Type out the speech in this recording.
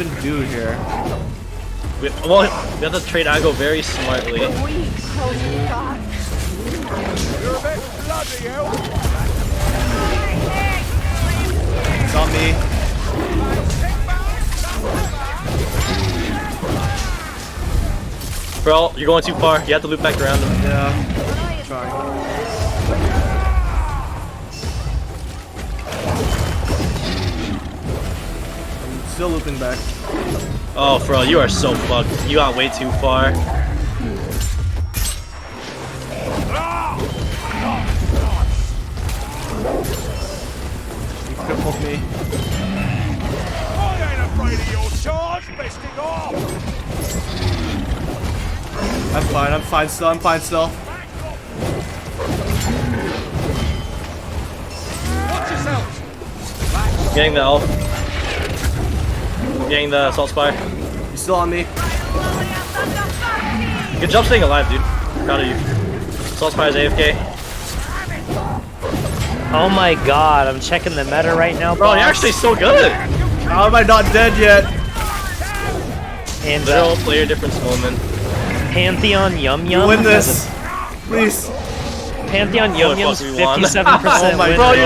even do here? We have to trade angle very smartly. You're a bit bloody hell. It's on me. Bro, you're going too far. You have to loop back around him. Yeah. Trying. I'm still looping back. Oh, bro, you are so fucked. You got way too far. You crippled me. I ain't afraid of your charge, besting off. I'm fine still, Watch yourselves. Getting the elf. Getting the assault spire. You still on me? Good job staying alive, dude. Proud of you. Assault spire's AFK. Oh my god, I'm checking the meta right now, Bro, you're actually so good. How am I not dead yet? And Literal player difference moment. Pantheon Yum Yum. You win this. Please. Pantheon Yum Oh, Yum's fuck, we won. 57% Oh my win God. rate.